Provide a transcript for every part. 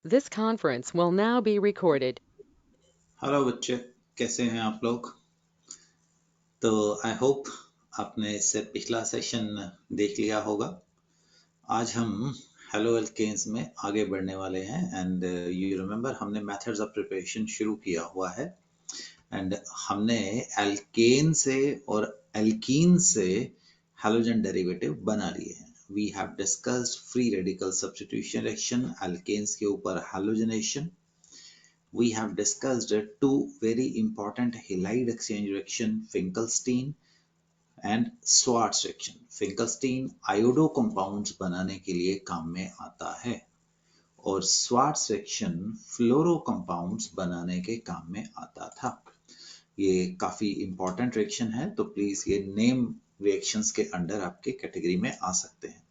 This conference will now be recorded. Hello बच्चे, कैसे हैं आप लोग? तो आई होप आपने इससे पिछला सेशन देख लिया होगा। आज हम हेलो एल्केन्स में आगे बढ़ने वाले हैं एंड यू रिमेम्बर हमने मेथड्स ऑफ प्रिपरेशन शुरू किया हुआ है एंड हमने एल्केन से और एल्कीन से हैलोजन डेरिवेटिव बना लिए हैं। We have discussed free radical substitution reaction, alkanes के ऊपर halogenation. We have discussed two very important halide exchange reaction, Finkelstein and Schwarz reaction. Finkelstein iodo compounds बनाने के लिए काम में आता है और Schwarz reaction फ्लोरो compounds बनाने के काम में आता था. ये काफी important reaction है, तो प्लीज ये नेम reactions के अंडर आपके कैटेगरी में आ सकते हैं.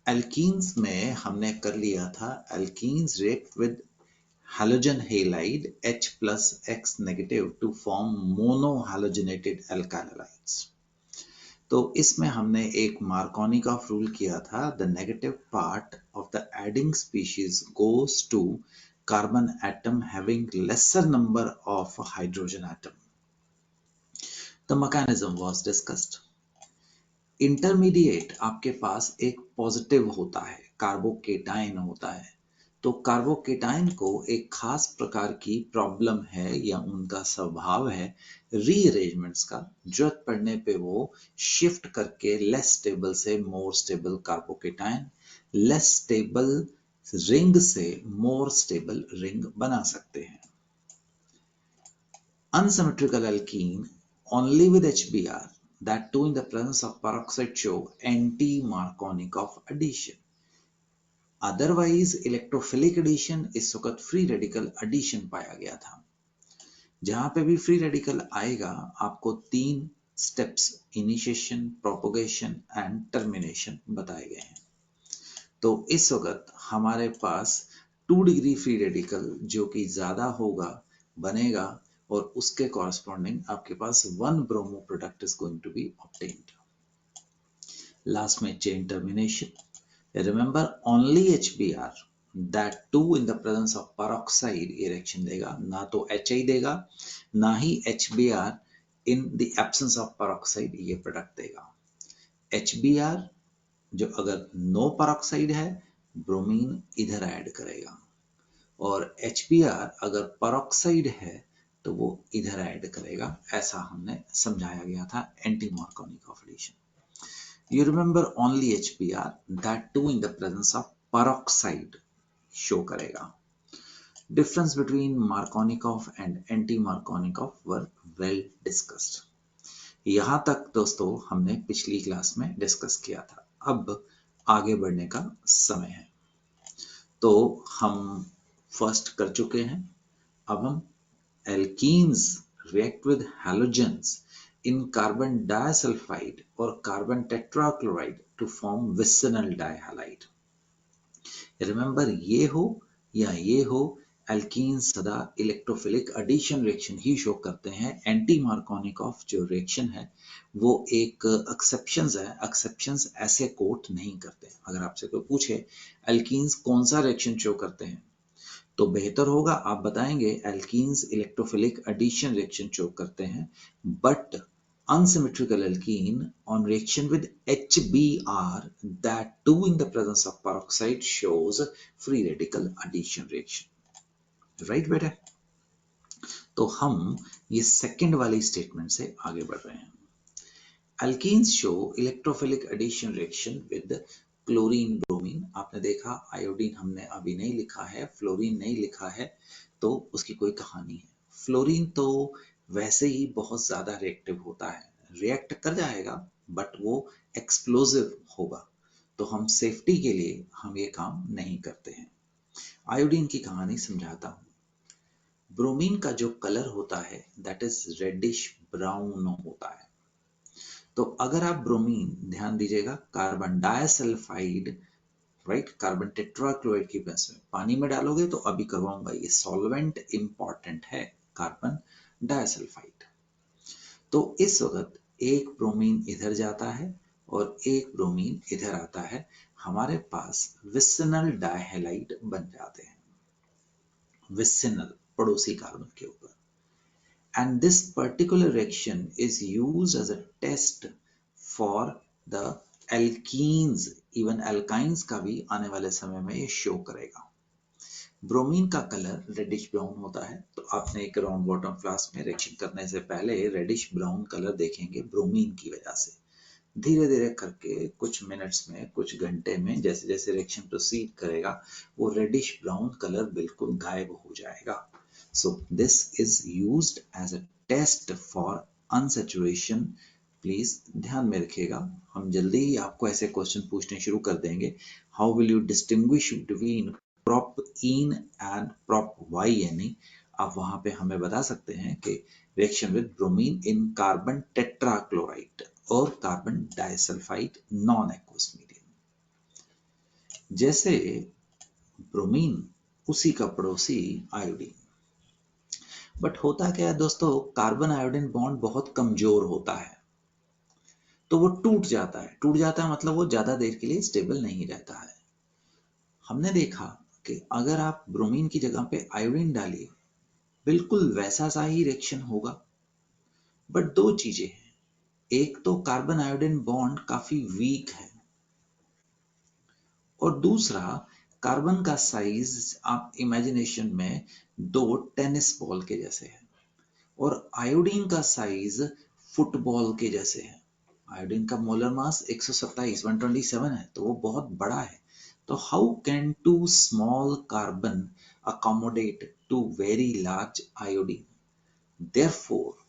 एल्कीन्स में हमने कर लिया था alkenes react with halogen halide H plus X negative to form monohalogenated alkyl halides. तो इसमें हमने एक मार्कोनिकॉफ रूल किया था. The negative part of the adding species goes to carbon atom having lesser number of hydrogen atom. The mechanism was discussed. Intermediate आपके पास एक positive होता है, कार्बोकेटाइन होता है. तो कार्बोकेटाइन को एक खास प्रकार की प्रॉब्लम है या उनका स्वभाव है रीअरेंजमेंट्स का. जरूरत पड़ने पे वो शिफ्ट करके लेस स्टेबल से more stable carbocation, less stable ring से मोर स्टेबल रिंग बना सकते हैं. Unsymmetrical alkene only with HBr, that too in the presence of peroxide, show anti-Markovnikov addition. Otherwise electrophilic addition इस वक्त फ्री रेडिकल एडिशन पाया गया था. जहां पे भी फ्री रेडिकल आएगा आपको 3 steps, initiation, propagation and termination बताए गए हैं. तो इस वक्त हमारे पास 2 डिग्री फ्री रेडिकल जो कि ज्यादा होगा बनेगा और उसके कॉरस्पॉन्डिंग आपके पास 1 bromo product is going to be obtained. Last में chain termination. Remember only HBr, that too in the presence of peroxide ये रिएक्शन देगा, ना तो HI देगा ना ही HBr in the absence of peroxide ये प्रोडक्ट देगा. HBr जो अगर नो peroxide है ब्रोमीन इधर ऐड करेगा और HBr अगर peroxide है तो वो इधर ऐड करेगा. ऐसा हमने समझाया गया था anti Markovnikov addition. You remember only HBr, that too in the presence of peroxide show करेगा. Difference between Markovnikov and anti-Markovnikov were well discussed. यहाँ तक दोस्तों हमने पिछली क्लास में डिस्कस किया था. अब आगे बढ़ने का समय है. तो हम फर्स्ट कर चुके हैं. अब हम alkenes react with halogens in carbon disulfide or carbon tetrachloride to form vicinal dihalide. Remember ये हो या ये हो, एल्कीन्स सदा इलेक्ट्रोफिलिक एडिशन रिएक्शन ही शो करते हैं. एंटी मार्कोनिकॉफ जो रिएक्शन है वो एक एक्सेप्शंस है. एक्सेप्शंस ऐसे कोट नहीं करते. अगर आपसे कोई पूछे एल्कीन्स कौन सा रिएक्शन शो करते हैं तो बेहतर होगा आप बताएंगे alkenes electrophilic addition reaction show करते हैं. But unsymmetrical alkene on reaction with HBr, that too in the presence of peroxide, shows free radical addition reaction. right बेटा? तो हम ये सेकंड वाली स्टेटमेंट से आगे बढ़ रहे हैं. Alkenes show electrophilic addition reaction with chlorine bromine. आपने देखा आयोडीन हमने अभी नहीं लिखा है, फ्लोरीन नहीं लिखा है, तो उसकी कोई कहानी है. फ्लोरीन तो वैसे ही बहुत ज्यादा रिएक्टिव होता है, रिएक्ट कर जाएगा बट वो एक्सप्लोसिव होगा, तो हम सेफ्टी के लिए हम ये काम नहीं करते हैं. आयोडीन की कहानी समझाता हूं. ब्रोमीन का जो कलर होता है दैट इज रेडिश ब्राउन होता है. तो अगर आप ब्रोमीन, ध्यान दीजिएगा, carbon disulphide, right, carbon tetrachloride की प्रेजेंस में पानी में डालोगे तो अभी करवाऊंगा, ये सॉल्वेंट इंपॉर्टेंट है, कार्बन डाइसल्फाइड. तो इस वक्त एक ब्रोमीन इधर जाता है और एक ब्रोमीन इधर आता है. हमारे पास विसिनल डाइहैलाइड बन जाते हैं, विसिनल पड़ोसी कार्बन के ऊपर। And this particular reaction is used as a test for the alkenes, even alkynes का भी आने वाले समय में ये शो करेगा। ब्रोमीन का कलर रेडिश ब्राउन होता है, तो आपने एक राउंड बॉटम फ्लास्क में रिएक्शन करने से पहले रेडिश ब्राउन कलर देखेंगे ब्रोमीन की वजह से। धीरे धीरे करके कुछ मिनट्स में, कुछ घंटे में, जैसे जैसे रिएक्शन प्रोसीड करेगा वो रेडिश ब्राउन कलर बिल्कुल गायब हो जाएगा। So this is used as a test for unsaturation. Please ध्यान में रखिएगा, हम जल्दी ही आपको ऐसे क्वेश्चन पूछने शुरू कर देंगे। How will you distinguish between propene and prop-YNE? आप वहां पे हमें बता सकते हैं कि reaction with bromine in carbon tetrachloride और carbon disulphide non aqueous medium. जैसे ब्रोमीन उसी का पड़ोसी आयोडीन। बट होता क्या है दोस्तों, कार्बन आयोडीन बॉन्ड बहुत कमजोर होता है, तो वो टूट जाता है। टूट जाता है मतलब वो ज्यादा देर के लिए स्टेबल नहीं रहता है। हमने देखा कि अगर आप ब्रोमीन की जगह पे आयोडीन डालिए, बिल्कुल वैसा सा ही रिएक्शन होगा। बट दो चीजें हैं, एक तो कार्बन आयोडीन बॉन्ड काफी वीक है, और दूसरा कार्बन का साइज आप इमेजिनेशन में दो टेनिस बॉल के जैसे है, और आयोडीन का साइज फुटबॉल के जैसे है। आयोडीन का मोलर मास 127 है, तो वो बहुत बड़ा है। तो how can two small carbon accommodate two very large iodine? Therefore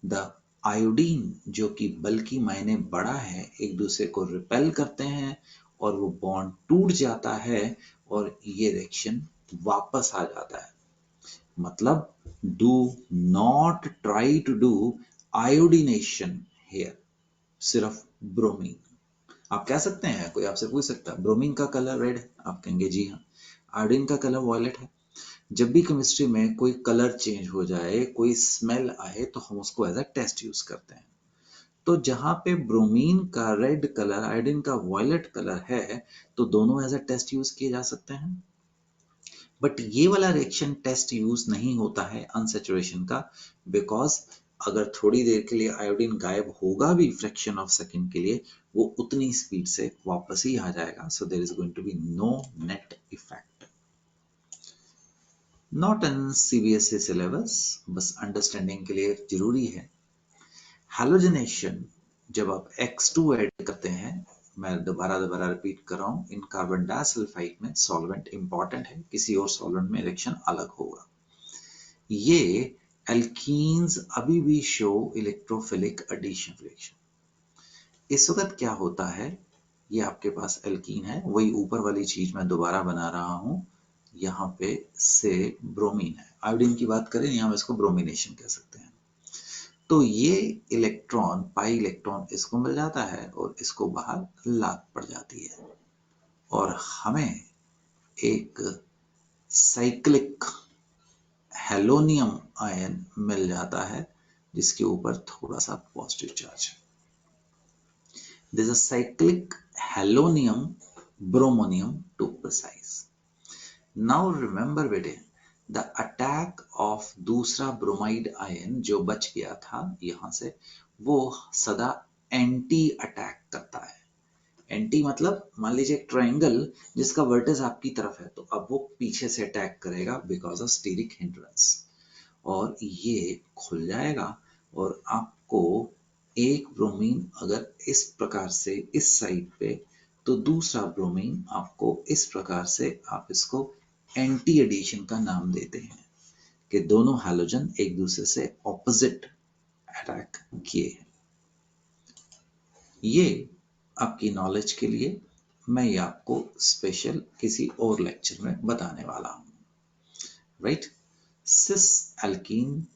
the iodine, जो कि बल्कि मायने बड़ा है, एक दूसरे को रिपेल करते हैं और वो बॉन्ड टूट जाता है और ये रिएक्शन वापस आ जाता है। मतलब do not try to do iodination here, सिर्फ ब्रोमीन। आप कह सकते हैं, कोई आपसे पूछ सकता है ब्रोमीन का कलर रेड है, आप कहेंगे जी हाँ। आयोडीन का कलर वॉयलेट है। जब भी केमिस्ट्री में कोई कलर चेंज हो जाए, कोई स्मेल आए, तो हम उसको एज अ टेस्ट यूज करते हैं। तो जहां पे ब्रोमीन का रेड कलर, आयोडीन का वॉयलेट कलर है, तो दोनों एज अ टेस्ट यूज किए जा सकते हैं। बट ये वाला रिएक्शन टेस्ट यूज नहीं होता है अनसैचुरेशन का, बिकॉज अगर थोड़ी देर के लिए आयोडीन गायब होगा भी फ्रैक्शन ऑफ सेकंड के लिए, वो उतनी स्पीड से वापस ही आ जाएगा। So there is going to be no net effect. Not in CBSE syllabus, बस अंडरस्टैंडिंग के लिए जरूरी है। हैलोजनेशन, जब आप X2 ऐड करते हैं, मैं दोबारा रिपीट कर रहा हूं, इन कार्बन डाइसल्फाइड में सॉल्वेंट इंपॉर्टेंट है, किसी और सॉल्वेंट में रिएक्शन अलग होगा। ये एल्कीन्स अभी भी शो इलेक्ट्रोफिलिक एडिशन रिएक्शन। इस वक्त क्या होता है, ये आपके पास एल्कीन है, वही ऊपर वाली चीज मैं दोबारा बना रहा हूं, यहाँ पे से ब्रोमीन है। आयोडीन की बात करें, यहाँ इसको ब्रोमिनेशन कह सकते हैं। तो ये इलेक्ट्रॉन, पाई इलेक्ट्रॉन इसको मिल जाता है और इसको बाहर लात पड़ जाती है, और हमें एक साइक्लिक हेलोनियम आयन मिल जाता है, जिसके ऊपर थोड़ा सा पॉजिटिव चार्ज है। This is cyclic halonium bromonium to precise. Now remember बेटे, द अटैक ऑफ दूसरा ब्रोमाइड आयन जो बच गया था यहां से, वो सदा एंटी अटैक करता है। एंटी मतलब मान लीजिए एक ट्रायंगल जिसका वर्टेक्स आपकी तरफ है, तो अब वो पीछे से अटैक करेगा बिकॉज ऑफ स्टीरिक हिंड्रेंस, और ये खुल जाएगा, और आपको एक ब्रोमीन अगर इस प्रकार से इस साइड पे, तो दूसरा ब्रोमीन आपको इस प्रकार से, आप इसको एंटी एडिशन का नाम देते हैं कि दोनों हैलोजन एक दूसरे से ऑपोजिट अटैक किए हैं। ये आपकी नॉलेज के लिए, मैं ये आपको स्पेशल किसी और लेक्चर में बताने वाला हूं, right. Cis alkene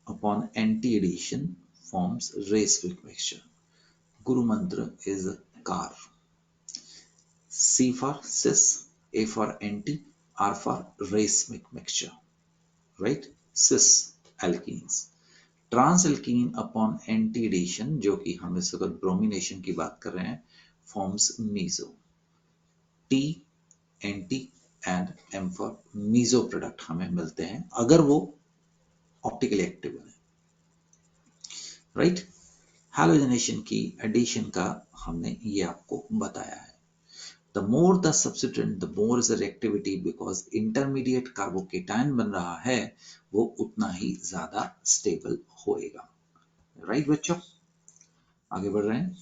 upon anti-addition forms racemic mixture. Guru mantra is CAR. C for cis, A for anti, R for racemic mixture. Right? Cis alkenes. Trans alkene upon anti addition, जो कि हम इस वक्त bromination की बात कर रहे हैं, forms meso. T, Nt and M for meso product हमें मिलते हैं अगर वो ऑप्टिकली एक्टिव है, राइट। हैलोजनेशन की एडिशन का हमने ये आपको बताया है। The more the substituent, the more is the reactivity because intermediate carbocation बन रहा है, वो उतना ही ज्यादा स्टेबल होएगा, राइट बच्चों। आगे बढ़ रहे हैं,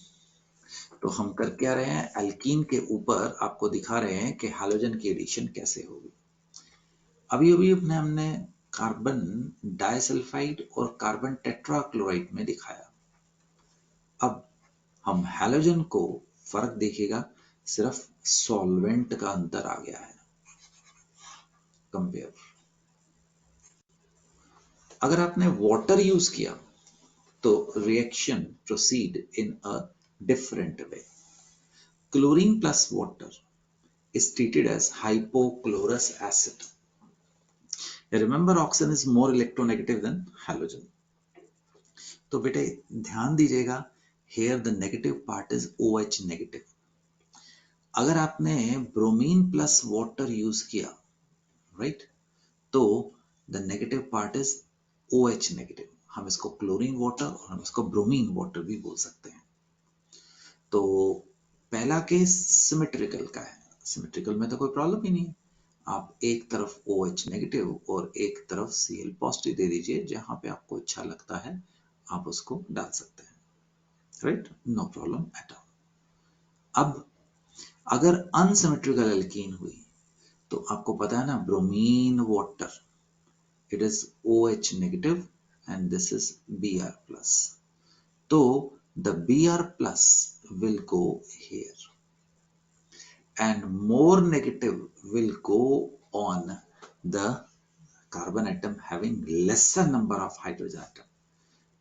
तो हम कर क्या रहे हैं, एल्कीन के ऊपर आपको दिखा रहे हैं कि हैलोजन की एडिशन कैसे होगी। अभी अभी हमने कार्बन डाइसल्फाइड और कार्बन टेट्राक्लोराइड में दिखाया। अब हम हैलोजन को फर्क देखिएगा, सिर्फ सॉल्वेंट का अंतर आ गया है। कंपेयर, अगर आपने वाटर यूज किया तो reaction proceed in a different way. Chlorine plus water is treated as hypochlorous acid. Remember, oxygen is more electronegative than halogen. तो बेटे ध्यान दीजिएगा, here the negative part is OH negative. अगर आपने ब्रोमीन प्लस वाटर यूज किया, right, तो the negative part is OH negative. हम इसको क्लोरीन वाटर और हम इसको ब्रोमीन वाटर भी बोल सकते हैं। तो पहला केस सिमेट्रिकल का है, सिमेट्रिकल में तो कोई प्रॉब्लम ही नहीं है। आप एक तरफ OH नेगेटिव और एक तरफ Cl पॉजिटिव दे दीजिए, जहां पे आपको अच्छा लगता है आप उसको डाल सकते हैं, right, no problem at all. अब अगर अनसिमेट्रिकल एल्कीन हुई तो आपको पता है ना, bromine water, it is OH negative and this is Br plus, तो the Br plus will go here and more negative will go on the carbon atom having lesser number of hydrogen atom.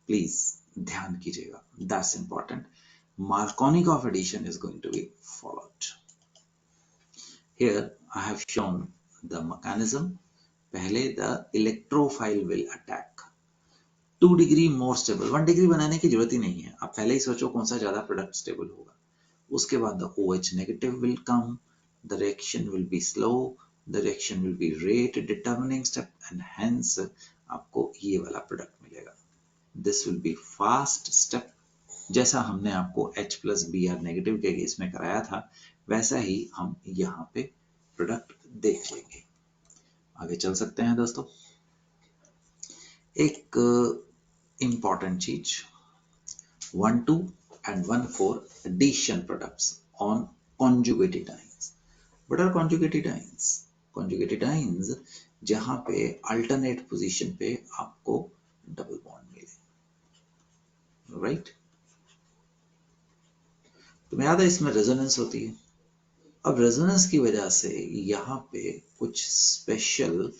Please ध्यान कीजिएगा, that's important. Marconic of addition is going to be followed. Here I have shown the mechanism. पहले the electrophile will attack. 2 degree more stable, 1 degree बनाने की जरूरत ही नहीं है, आप पहले ही सोचो कौन सा ज्यादा प्रोडक्ट स्टेबल होगा। उसके बाद the OH negative will come, the reaction will be slow, the reaction will be rate determining step and hence आपको ये वाला प्रोडक्ट मिलेगा। This will be fast step, जैसा हमने आपको H plus Br नेगेटिव के केस में कराया था, वैसा ही हम यहाँ पे प्रोडक्ट देख लेंगे। आगे चल सकते हैं दोस्तों। एक important चीज, 1,2 and 1,4 addition products on conjugated ions. What are conjugated ions? Conjugated ions जहां पे alternate position पे आपको डबल बॉन्ड मिले, राइट। तुम्हें याद है इसमें रेजोनेंस होती है। अब रेजोनेंस की वजह से यहाँ पे कुछ स्पेशल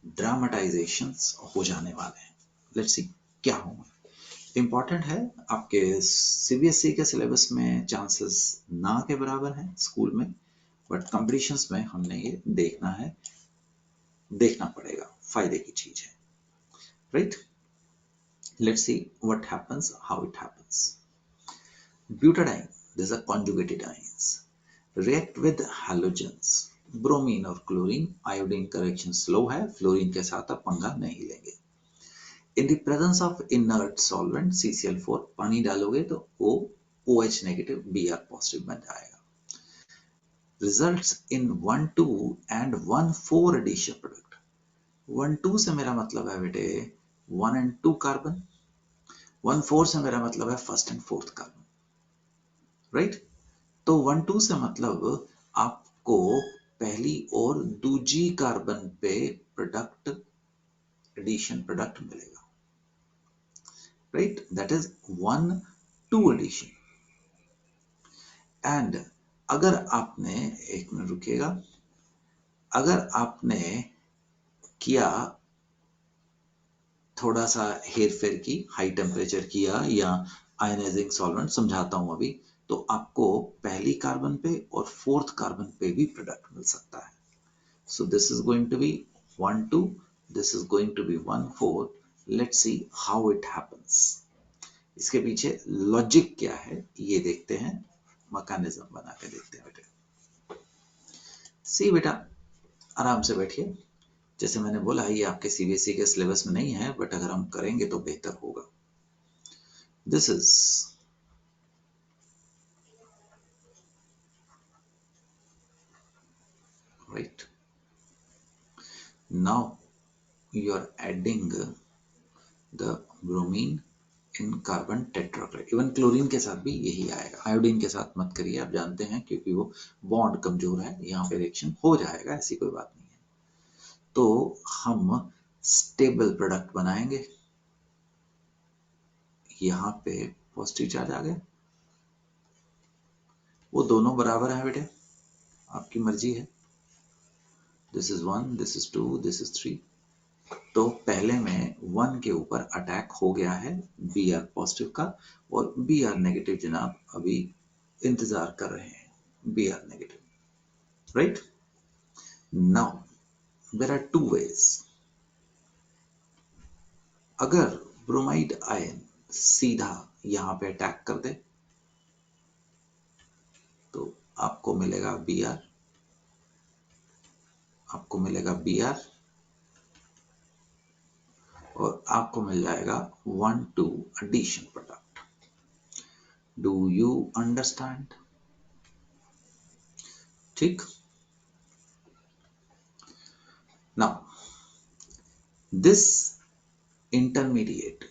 ड्रामेटाइजेशंस हो जाने वाले हैं। लेट्स सी क्या होंगे। इंपॉर्टेंट है, आपके सीबीएसई के सिलेबस में चांसेस ना के बराबर हैं स्कूल में, बट कॉम्पिटिशन्स में हमने ये देखना है, देखना पड़ेगा, फायदे की चीज है, right. Let's see what happens, how it happens. Butadiene, this are conjugated ions, react with halogens, bromine और क्लोरीन। आयोडीन का रिएक्शन स्लो है, फ्लोरीन के साथ आप पंगा नहीं लेंगे। In the presence of inert solvent CCl4, पानी डालोगे तो वो OH negative Br positive बन जाएगा। Results in 1,2 and 1,4 addition product. 1,2 से मेरा मतलब है बेटे 1 and 2 कार्बन, 1,4 से मेरा मतलब है first and fourth carbon, right. तो 1,2 से मतलब आपको पहली और दूसरी कार्बन पे प्रोडक्ट, एडिशन प्रोडक्ट मिलेगा, right, that is 1,2 addition। and अगर आपने, एक मिनट रुकिएगा, अगर आपने किया थोड़ा सा हेर फेर की, हाई टेम्परेचर किया या आयनाइजिंग सॉल्वेंट, समझाता हूं अभी, तो आपको पहली कार्बन पे और फोर्थ कार्बन पे भी प्रोडक्ट मिल सकता है। So this is going to be 1,2, this is going to be 1,4। Let's see how it happens. इसके पीछे लॉजिक क्या है ये देखते हैं, मैकेनिज्म बना के देखते हैं बेटे। सी बेटा, आराम से बैठिए। जैसे मैंने बोला ये आपके सीबीएसई के सिलेबस में नहीं है, बट अगर हम करेंगे तो बेहतर होगा। This is right. Now you are adding the bromine in carbon tetrachloride. Even chlorine के साथ भी यही आएगा। आयोडीन के साथ मत करिए, आप जानते हैं, क्योंकि वो बॉन्ड कमजोर है, यहाँ पे रिएक्शन हो जाएगा, ऐसी कोई बात नहीं है। तो हम स्टेबल प्रोडक्ट बनाएंगे। यहाँ पे पॉजिटिव चार्ज आ गया, वो दोनों बराबर है बेटे, आपकी मर्जी है। This is 1, this is 2, this is 3। तो पहले में 1 के ऊपर अटैक हो गया है Br पॉजिटिव का, और Br नेगेटिव जनाब अभी इंतजार कर रहे हैं, Br negative, right. Now there are 2 ways. अगर ब्रोमाइड आयन सीधा यहाँ पे अटैक कर दे तो आपको मिलेगा Br, आपको मिलेगा Br, और आपको मिल जाएगा 1,2 addition product. Do you understand? ठीक। Now this intermediate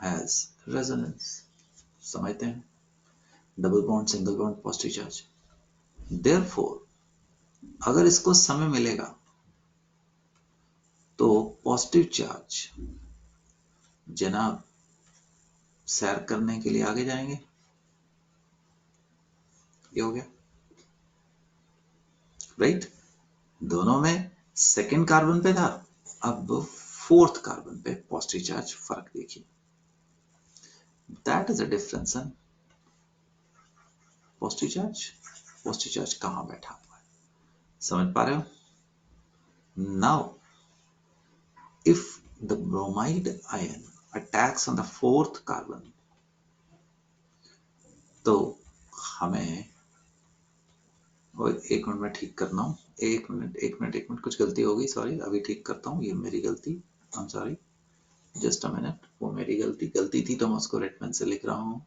has resonance, समझते हैं, double bond, single bond, positive charge. Therefore अगर इसको समय मिलेगा तो पॉजिटिव चार्ज जनाब सैर करने के लिए आगे जाएंगे। ये हो गया, राइट। दोनों में सेकेंड कार्बन पे था, अब फोर्थ कार्बन पे पॉजिटिव चार्ज, फर्क देखिए। That is a difference. Positive charge कहां बैठा हुआ है, समझ पा रहे हो? Now if the bromide ion attacks on the fourth carbon, तो हमें, और एक मिनट में ठीक करना हूँ, एक मिनट कुछ गलती हो गई, सॉरी, अभी ठीक करता हूँ, ये मेरी गलती, I am sorry, just a minute, वो मेरी गलती थी तो मैं उसको रेड पेन से लिख रहा हूँ।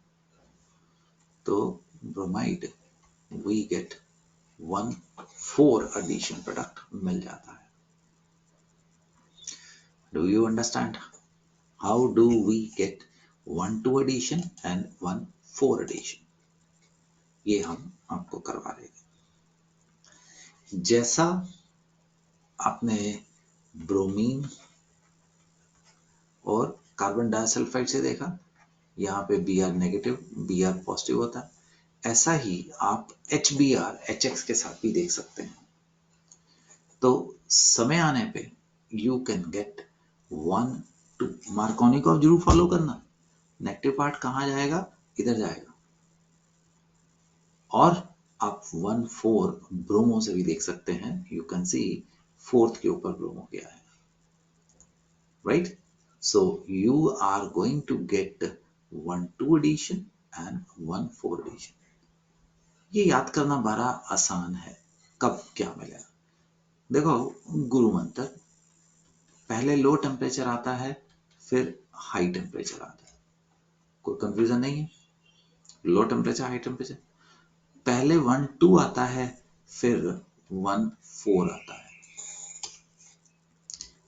तो bromide we get 1,4 addition product मिल जाता है। Do you understand? How do we get 1,2 addition and 1,4 addition? ये हम आपको करवा रहे हैं। जैसा आपने ब्रोमीन और कार्बन डाइसल्फाइड से देखा, यहाँ पे Br नेगेटिव, Br पॉजिटिव होता है, ऐसा ही आप HBr HX के साथ भी देख सकते हैं। तो समय आने पे यू कैन गेट 1,2। मार्कोनिकॉफ जरूर फॉलो करना। नेगेटिव पार्ट कहाँ जाएगा? इधर जाएगा। और आप 1,4 ब्रोमो से भी देख सकते हैं, यू कैन सी फोर्थ के ऊपर ब्रोमो गया है, right. So you are going to get 1,2 addition and 1,4 addition. ये याद करना बड़ा आसान है, कब क्या मिलेगा। देखो, गुरु मंत्र, पहले लो टेम्परेचर आता है, फिर हाई टेम्परेचर आता है, कोई कंफ्यूजन नहीं है। लो टेम्परेचर, हाई टेम्परेचर, पहले 1,2 आता है, फिर 1,4 आता है,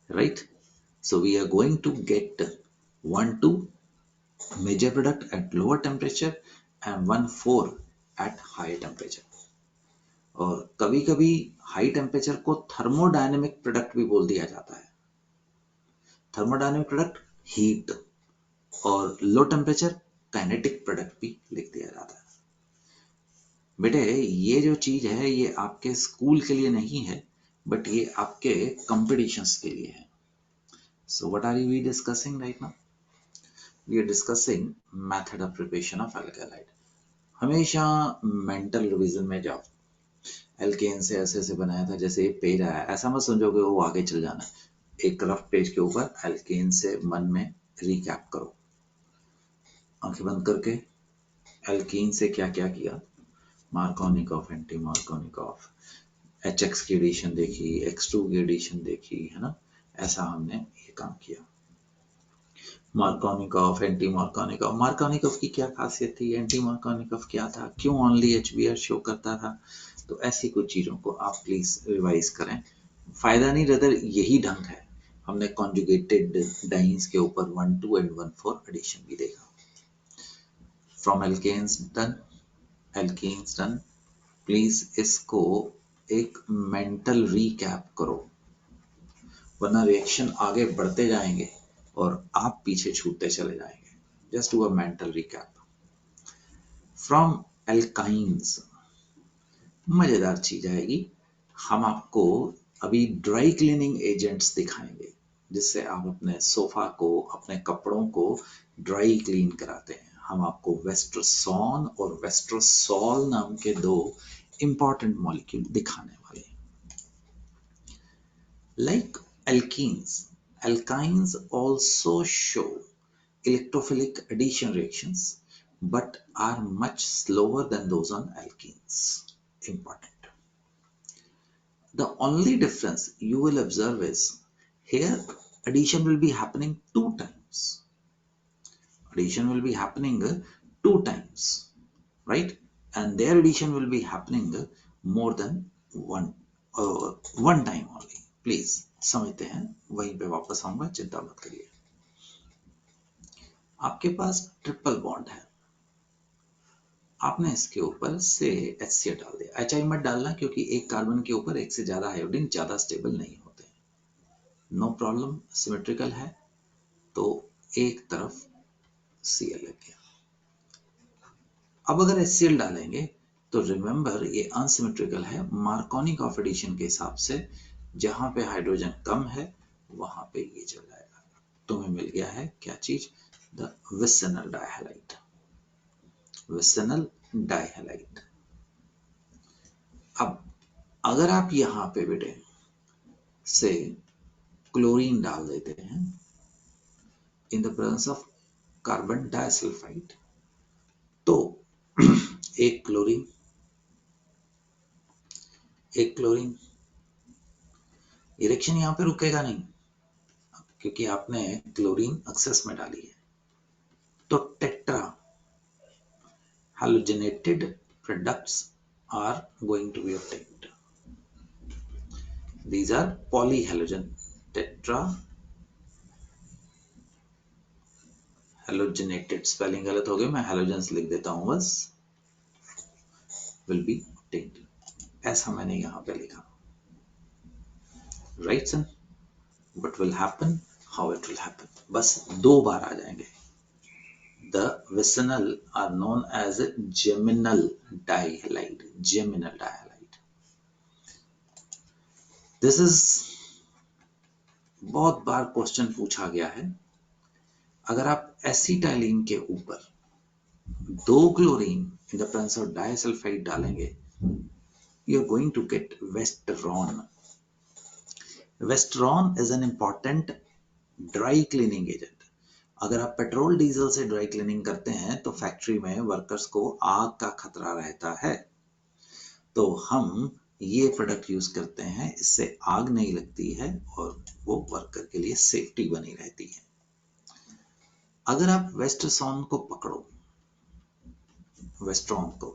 right? So we are going to get 1,2 major product at lower temperature and 1,4 at higher temperature. और कभी कभी हाई टेम्परेचर को थर्मोडायनेमिक प्रोडक्ट भी बोल दिया जाता है। थर्मोडायनेमिक प्रोडक्ट हीट, और लो टेम्परेचर काइनेटिक प्रोडक्ट भी लिख दिया जाता है। बेटे ये जो चीज है ये आपके स्कूल के लिए नहीं है, बट ये आपके कंपटीशंस के लिए है। So what are we discussing right now? We are discussing method of preparation of alkaloid. हमेशा मेंटल रिवीजन में जाओ। एल्केन से ऐसे ऐसे बनाया था, जैसे एक पेज आया, ऐसा मत समझोगे वो आगे चल जाना। एक रफ पेज के ऊपर एल्केन से मन में रिकैप करो, आंखें बंद करके। एल्कीन से क्या क्या किया, मार्कोनिकॉफ, एंटी मार्कोनिकॉफ, HX की एडिशन देखी, X2 की एडिशन देखी, है ना, ऐसा हमने ये काम किया। Markovnikov, anti Markovnikov. मार्कोनिकॉफ की क्या खासियत थी, एंटी मार्कोनिकॉफ क्या था, क्यों ओनली HBr शो करता था, तो ऐसी कुछ चीजों को आप प्लीज रिवाइज करें। फायदा नहीं, रदर यही ढंग है। हमने कॉन्जुगेटेड डाइन्स के ऊपर 1,2 एंड 1,4 एडिशन भी देखा। From alkenes done, alkenes done. Please इसको एक मेंटल रीकैप करो, वरना रिएक्शन आगे बढ़ते जाएंगे और आप पीछे छूटते चले जाएंगे। Just do a mental recap. From alkynes मजेदार चीज आएगी। हम आपको अभी ड्राई क्लीनिंग एजेंट्स दिखाएंगे जिससे आप अपने सोफा को, अपने कपड़ों को ड्राई क्लीन कराते हैं। हम आपको वेस्ट्रसॉन और वेस्ट्रोसॉल नाम के दो इंपॉर्टेंट मॉलिक्यूल दिखाने वाले हैं। Like alkynes also show electrophilic addition reactions but are much slower than those on alkenes. Important. The only difference you will observe is here addition will be happening two times. Addition will be happening two times, right? And their addition will be happening more than one time only. Please समझते हैं, वहीं पे वापस आऊंगा, चिंता मत करिए। आपके पास ट्रिपल बॉन्ड है, आपने इसके ऊपर से HCl डाल दिया। HI मत डालना क्योंकि एक कार्बन के ऊपर एक से ज्यादा आयोडीन ज्यादा स्टेबल नहीं होते। नो प्रॉब्लम, सिमेट्रिकल है तो एक तरफ Cl लग गया। अब अगर HCl डालेंगे तो रिमेंबर ये अनसिमेट्रिकल है। मार्कोनिकॉफ एडिशन के हिसाब से जहां पे हाइड्रोजन कम है वहां पे ये चल जाएगा। तुम्हें मिल गया है क्या चीज, द विसिनल डाइहैलाइड। विसिनल डाइहैलाइड। अब अगर आप यहां पे बेटे से क्लोरीन डाल देते हैं इन the presence of carbon disulphide तो एक क्लोरीन रिएक्शन यहां पे रुकेगा नहीं क्योंकि आपने क्लोरीन एक्सेस में डाली है। तो tetra halogenated products are going to be obtained. These are polyhalogen tetra halogenated, spelling गलत हो गई, मैं halogens लिख देता हूं बस, will be obtained, ऐसा मैंने यहां पे लिखा। right son, what will happen, how it will happen, बस दो बार आ जाएंगे। The vicinal are known as geminal dihalide, geminal dihalide. This is बहुत बार क्वेश्चन पूछा गया है। अगर आप एसिटाइलिन के ऊपर दो chlorine in the presence of disulphide डालेंगे, you are going to get westron. Westron is an important dry cleaning agent. अगर आप पेट्रोल डीजल से ड्राई क्लीनिंग करते हैं तो फैक्ट्री में वर्कर्स को आग का खतरा रहता है, तो हम ये प्रोडक्ट यूज करते हैं, इससे आग नहीं लगती है और वो वर्कर के लिए सेफ्टी बनी रहती है। अगर आप वेस्टरसॉन को पकड़ो, वेस्ट्रॉन को,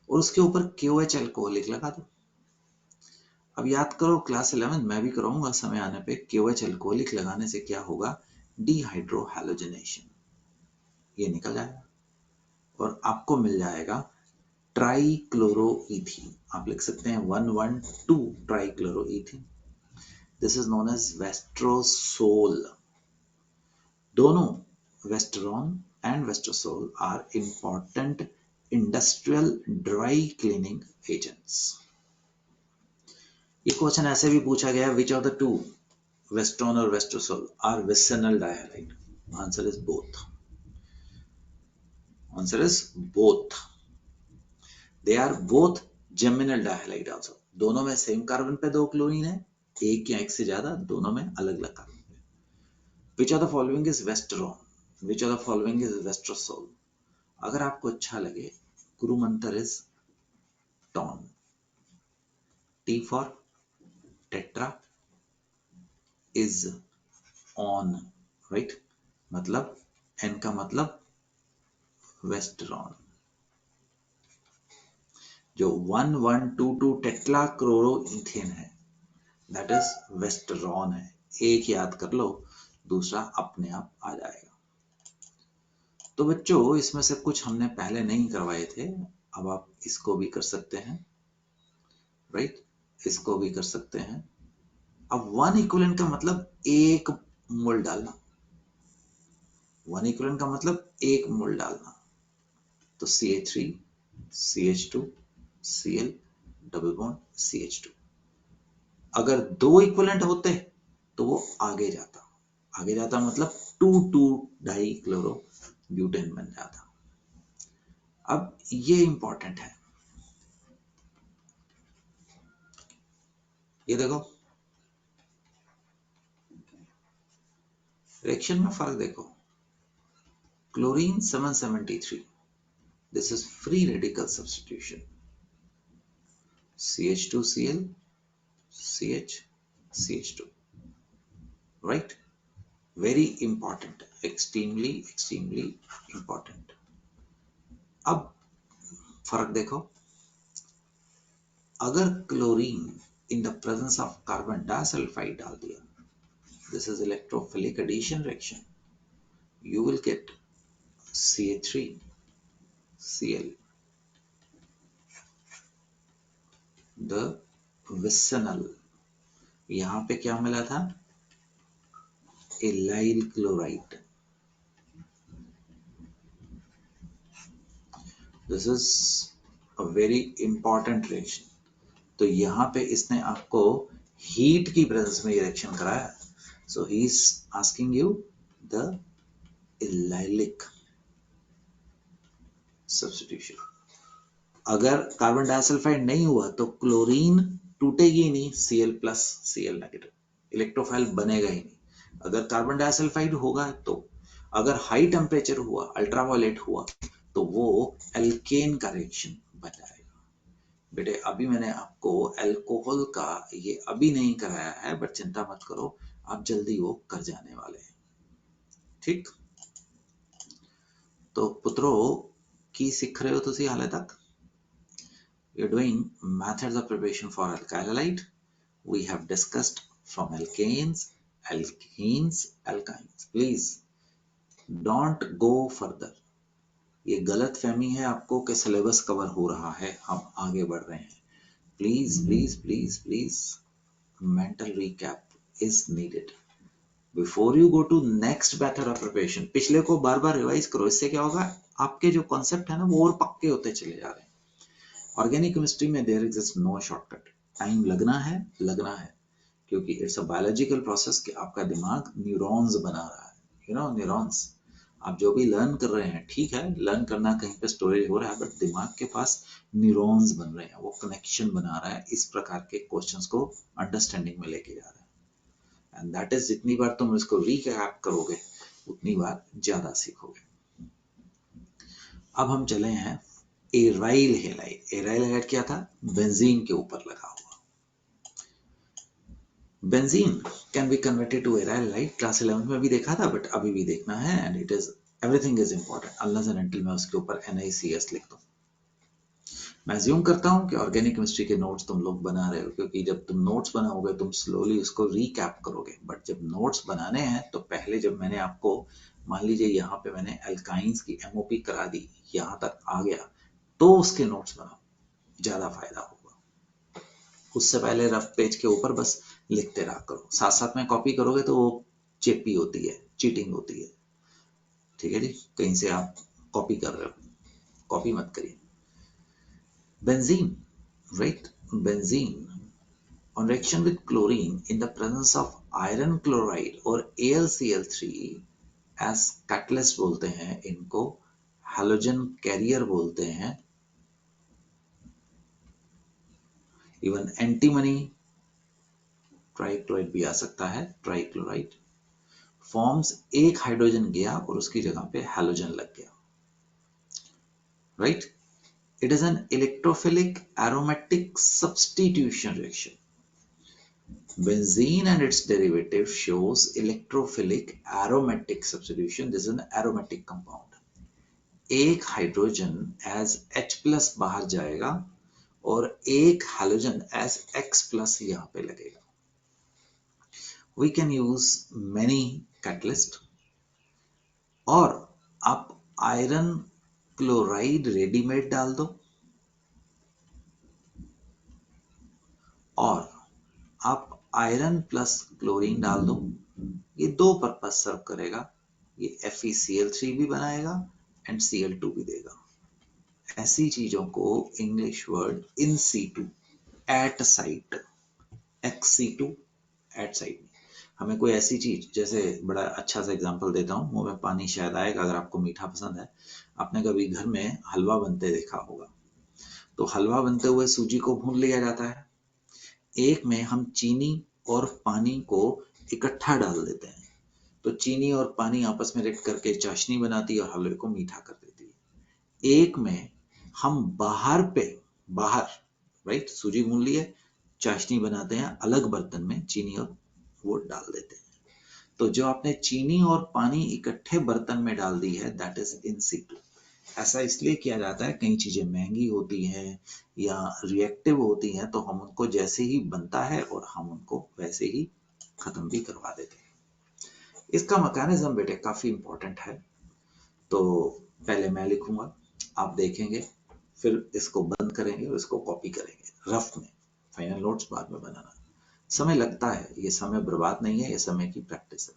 और उसके ऊपर KOH अल्कोहलिक लगा दो। अब याद करो क्लास 11 मैं भी कराऊंगा समय आने पे, KOH अल्कोहलिक लगाने से क्या होगा, डिहाइड्रोहैलोजिनेशन, ये निकल जाएगा और आपको मिल जाएगा ट्राइक्लोरोईथीन। आप लिख सकते हैं 1,1,2 trichloroethene. This is known as westrosol. दोनों westron and westrosol are important industrial dry cleaning agents. ये क्वेश्चन ऐसे भी पूछा गया, which of the two, westron और westrosol, are vicinal dihalide? Answer is both. Answer is both. They are both geminal dihalide also. दोनों में same carbon पे दो क्लोरीन है, एक या एक से ज्यादा, दोनों में अलग अलग कार्बन पे। Which of the following is westron, which of the following is westrosol? अगर आपको अच्छा लगे, गुरु मंत्र is ton. T for tetra is on, right? मतलब N का मतलब वेस्टरॉन। जो 1122 टेट्राक्लोरोइथेन है दैट इज वेस्टरॉन है। एक याद कर लो, दूसरा अपने आप आ जाएगा। तो बच्चों इसमें से कुछ हमने पहले नहीं करवाए थे, अब आप इसको भी कर सकते हैं, राइट? इसको भी कर सकते हैं। अब वन इक्विवेलेंट का मतलब एक मोल डालना, वन इक्विवेलेंट का मतलब एक मोल डालना। तो CH3 CH2 Cl double bond CH2। अगर दो इक्विवेलेंट होते तो वो आगे जाता, आगे जाता मतलब 2,2 डाई क्लोरो ब्यूटेन बन जाता। अब ये इंपॉर्टेंट है, ये देखो रिएक्शन में फर्क देखो। Chlorine 773, this is free radical substitution. CH2Cl CH CH2, right? Very important, extremely important। अब फर्क देखो, अगर chlorine in the presence of carbon disulphide डाल दिया, this is electrophilic addition reaction, you will get CH3Cl, the vicinal। यहां पे क्या मिला था? Allyl chloride. This is a very important reaction. तो यहाँ पे इसने आपको हीट की प्रेजेंस में ये रिएक्शन कराया, so he is asking you the allylic substitution. अगर कार्बन डाइसल्फाइड नहीं हुआ तो क्लोरीन टूटेगी नहीं, Cl plus Cl negative, electrophile बनेगा ही नहीं। अगर कार्बन डाइसल्फाइड होगा तो, अगर हाई टेम्परेचर हुआ, अल्ट्रावायलेट हुआ, तो वो एल्केन का रिएक्शन बन जाएगा। बेटे अभी मैंने आपको अल्कोहल का ये अभी नहीं कराया है, बट चिंता मत करो, आप जल्दी वो कर जाने वाले हैं, ठीक? तो पुत्रों की सीख रहे हो तुसी हाले तक? You're doing methods of preparation for alkyl halide. We have discussed from alkanes, alkenes, alkynes. Please don't go further. ये गलत फहमी है आपको कि सिलेबस कवर हो रहा है, हम आगे बढ़ रहे हैं। Please please please please mental recap is needed before you go to next method of preparation. पिछले को बार बार रिवाइज करो, इससे क्या होगा, आपके जो कॉन्सेप्ट है ना वो और पक्के होते चले जा रहे हैं। ऑर्गेनिक केमिस्ट्री में there exist no shortcut. Time लगना है क्योंकि इट्स अ बायोलॉजिकल प्रोसेस कि आपका दिमाग न्यूरॉन्स बना रहा है, यू नो न्यूरॉन्स। आप जो भी लर्न कर रहे हैं ठीक है, लर्न करना कहीं पे स्टोरेज हो रहा है, बट दिमाग के पास न्यूरॉन्स बन रहे हैं, वो कनेक्शन बना रहा है, इस प्रकार के क्वेश्चंस को अंडरस्टैंडिंग में लेके जा रहा है। एंड दैट इज, जितनी बार तुम इसको रिकैप करोगे उतनी बार ज्यादा सीखोगे। अब हम चले हैं एराइल हैलाइड। एराइल हैलाइड क्या था? बेंजीन के ऊपर लगा हुआ। Benzene can be converted to aryl halide, class 11 में भी देखा था, बट अभी भी देखना है, and it is everything is important unless and until मैं उसके ऊपर NaCS लिख दूं। मैं अज्यूम करता हूं कि ऑर्गेनिक केमिस्ट्री के नोट्स तुम लोग बना रहे हो, क्योंकि जब तुम नोट्स बनाओगे तुम स्लोली उसको रिकैप करोगे, बट जब नोट्स बनाने हैं तो पहले जब मैंने आपको, मान लीजिए यहाँ पे मैंने एल्काइंस की MOP करा दी, यहाँ तक आ गया, तो उसके नोट्स बनाओ, ज्यादा फायदा होगा। उससे पहले रफ पेज के ऊपर बस लिखते रहा करो, साथ साथ में कॉपी करोगे तो वो चेपी होती है, चीटिंग होती है, ठीक है जी? कहीं से आप कॉपी कर रहे हो, कॉपी मत करिए। Benzene, right? Benzene on reaction with chlorine in the presence of iron chloride or AlCl3 as catalyst बोलते हैं इनको, halogen carrier बोलते हैं, इवन एंटीमनी ट्राइक्लोराइड भी आ सकता है, ट्राइक्लोराइड फॉर्म्स, एक हाइड्रोजन गया और उसकी जगह पे हैलोजन लग गया, right? It is an electrophilic aromatic substitution reaction. Benzene and its derivative shows electrophilic aromatic substitution. This is an aromatic compound. एक हाइड्रोजन एज H प्लस बाहर जाएगा और एक हैलोजन एज X प्लस यहां पे लगेगा. We can use many catalyst, और आप आयरन क्लोराइड रेडीमेड डाल दो और आप आयरन प्लस क्लोरीन डाल दो. ये दो पर्पस सर्व करेगा. ये FeCl3 भी बनाएगा एंड Cl2 भी देगा. ऐसी चीजों को English word in situ, at site, XC2 at site. हमें कोई ऐसी चीज, जैसे बड़ा अच्छा सा एग्जांपल देता हूँ, मुंह में पानी शायद आएगा अगर आपको मीठा पसंद है. आपने कभी घर में हलवा बनते देखा होगा. तो हलवा बनते हुए सूजी को भून लिया जाता है. एक में हम चीनी और पानी को इकट्ठा डाल देते हैं. तो चीनी और पानी आपस में रिएक्ट करके चाशनी बनाती है और हलवे को मीठा कर देती है. एक में हम बाहर राइट सूजी भून लिए, चाशनी बनाते हैं अलग बर्तन में, चीनी और वो डाल देते हैं. तो जो आपने चीनी और पानी इकट्ठे बर्तन में डाल दी है, दैट इज इन situ. ऐसा इसलिए किया जाता है, कई चीजें महंगी होती हैं या रिएक्टिव होती हैं, तो हम उनको जैसे ही बनता है और हम उनको वैसे ही खत्म भी करवा देते हैं. इसका मैकेनिज्म बेटे काफी इंपॉर्टेंट है. तो पहले मैं लिखूंगा, आप देखेंगे, फिर इसको बंद करेंगे और इसको कॉपी करेंगे रफ में. फाइनल नोट्स बाद में बनाना. समय लगता है, ये समय बर्बाद नहीं है, ये समय की प्रैक्टिस है.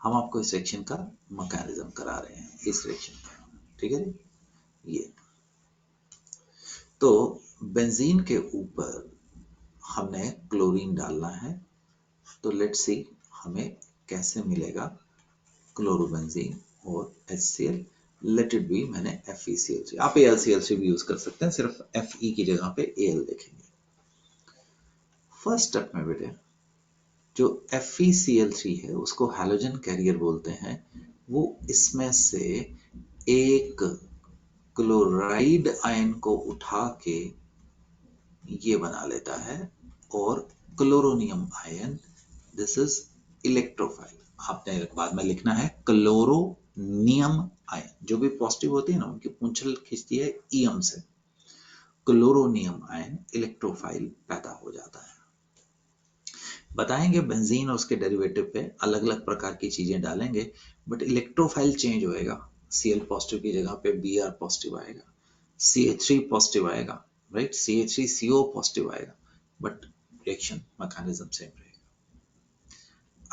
हम आपको इस रिएक्शन का मैकेनिज्म करा रहे हैं, इस रिएक्शन का. ठीक है जी. ये तो बेंजीन के ऊपर हमने क्लोरीन डालना है. तो लेट्स सी हमें कैसे मिलेगा क्लोरोबेंजीन और HCl. लेट इट बी, मैंने FeCl3, आप AlCl3 भी यूज कर सकते हैं, सिर्फ Fe की जगह पे Al देखेंगे. फर्स्ट स्टेप में बेटे जो FeCl3 है उसको हैलोजन कैरियर बोलते हैं. वो इसमें से एक क्लोराइड आयन को उठा के ये बना लेता है और chloronium ion, this is electrophile. आपने बाद में लिखना है क्लोरोनियम आयन. जो भी पॉजिटिव होती है ना, उनकी पूंछल खींचती है ईएम से. क्लोरोनियम आयन इलेक्ट्रोफाइल पैदा हो जाता है. बताएंगे बेंजीन और उसके डेरिवेटिव पे अलग अलग प्रकार की चीजें डालेंगे, बट इलेक्ट्रोफाइल चेंज होएगा. Cl पॉजिटिव की जगह पे Br पॉजिटिव आएगा, CH3 पॉजिटिव आएगा, राइट, CH3CO पॉजिटिव आएगा, बट रिएक्शन मैकेनिज्म सेम रहेगा.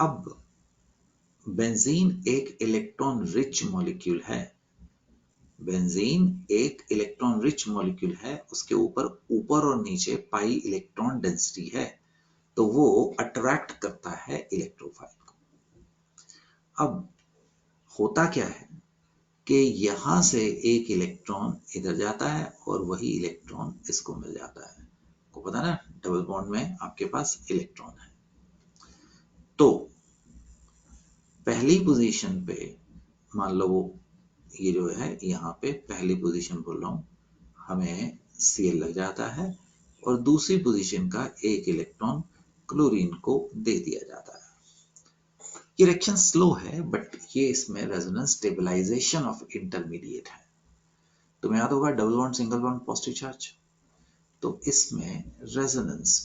अब बेंजीन एक इलेक्ट्रॉन रिच मॉलिक्यूल है. बेंजीन एक इलेक्ट्रॉन रिच मॉलिक्यूल है. उसके ऊपर और नीचे पाई इलेक्ट्रॉन डेंसिटी है, तो वो अट्रैक्ट करता है इलेक्ट्रोफाइल को. अब होता क्या है कि यहां से एक इलेक्ट्रॉन इधर जाता है और वही इलेक्ट्रॉन इसको मिल जाता है. को पता ना, डबल बॉन्ड में आपके पास इलेक्ट्रॉन है. तो पहली पोजीशन पे मान लो वो ये जो है यहाँ पे पहली पोजीशन बोल रहा हूं, हमें Cl लग जाता है और दूसरी पोजीशन का एक इलेक्ट्रॉन क्लोरीन को दे दिया जाता है. ये रिएक्शन स्लो है, बट ये इसमें रेजोनेंस स्टेबलाइजेशन ऑफ इंटरमीडिएट है. तुम्हें याद होगा double bond single bond positive charge, तो इसमें रेजोनेंस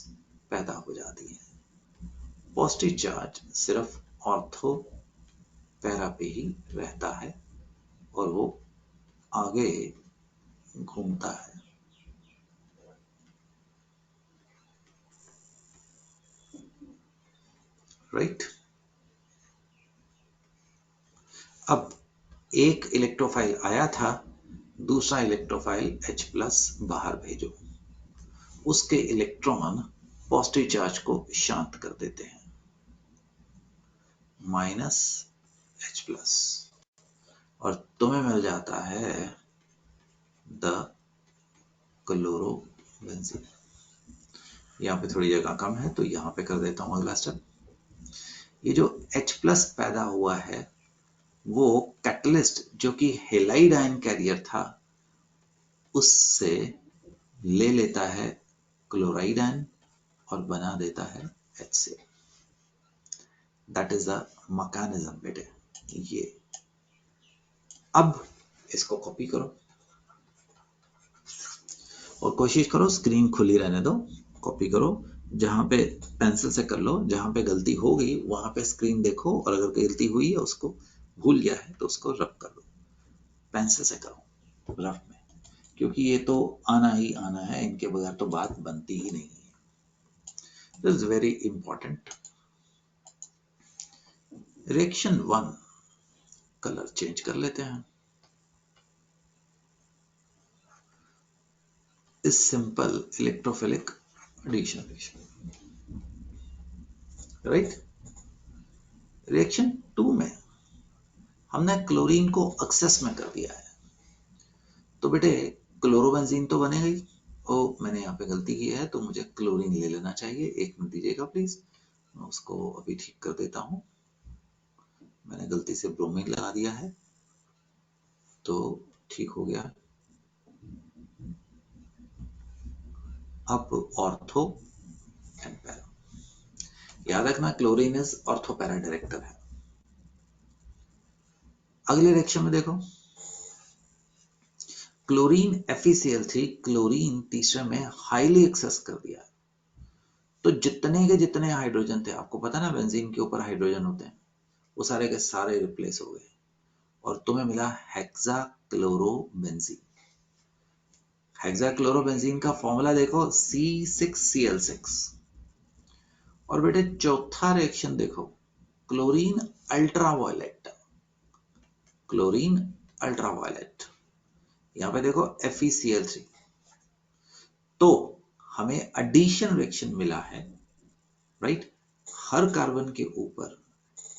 पैदा हो जाती है. पॉजिटिव चार्ज सिर्फ ऑर्थो पैरा पे ही रहता है और वो आगे घूमता है. राइट. अब एक इलेक्ट्रोफाइल आया था, दूसरा इलेक्ट्रोफाइल H प्लस बाहर भेजो. उसके इलेक्ट्रॉन पॉजिटिव चार्ज को शांत कर देते हैं, माइनस H प्लस, और तुम्हें मिल जाता है द क्लोरोबेंजीन. यहाँ पे थोड़ी जगह कम है तो यहाँ पे कर देता हूँ अगला स्टेप. ये जो H प्लस पैदा हुआ है वो कैटलिस्ट जो कि हेलाइड आयन कैरियर था, उससे ले लेता है क्लोराइड आयन और बना देता है HCl। That is the mechanism बेटे। ये अब इसको कॉपी करो और कोशिश करो स्क्रीन खुली रहने दो। कॉपी करो, जहां पे पेंसिल से कर लो, जहां पे गलती हो गई वहां पे स्क्रीन देखो, और अगर गलती हुई है उसको भूल गया है तो उसको रब कर दो। पेंसिल से करो रफ में, क्योंकि ये तो आना ही आना है, इनके बगैर तो बात बनती ही नहीं है। This is very important. Reaction 1, colour change कर लेते हैं, इस simple electrophilic addition reaction, right. Reaction 2 में हमने क्लोरीन को एक्सेस में कर दिया है, तो बेटे क्लोरोबेंजीन तो बनेगा ही। ओ मैंने यहाँ पे गलती की है, तो मुझे क्लोरीन ले लेना चाहिए। एक मिनट दीजिएगा प्लीज, मैं उसको अभी ठीक कर देता हूँ। मैंने गलती से ब्रोमीन लगा दिया है, तो ठीक हो गया। अब ऑर्थो एंड पैरा, याद रखना chlorine is ortho para director है। अगले रिएक्शन में देखो, क्लोरीन FeCl3 क्लोरीन तीसरे में हाईली एक्सेस कर दिया, तो जितने के जितने हाइड्रोजन थे, आपको पता ना बेंजीन के ऊपर हाइड्रोजन होते हैं, वो सारे के सारे रिप्लेस हो गए और तुम्हें मिला हेक्साक्लोरोबेंजीन। हेक्साक्लोरोबेंजीन का फॉर्मूला देखो C6Cl6। और बेटे चौथा रिएक्शन देखो, क्लोरीन अल्ट्रावायलेट, क्लोरीन अल्ट्रावायलेट, यहां पे देखो FeCl3। तो हमें एडिशन रिएक्शन मिला है, राइट। हर कार्बन के ऊपर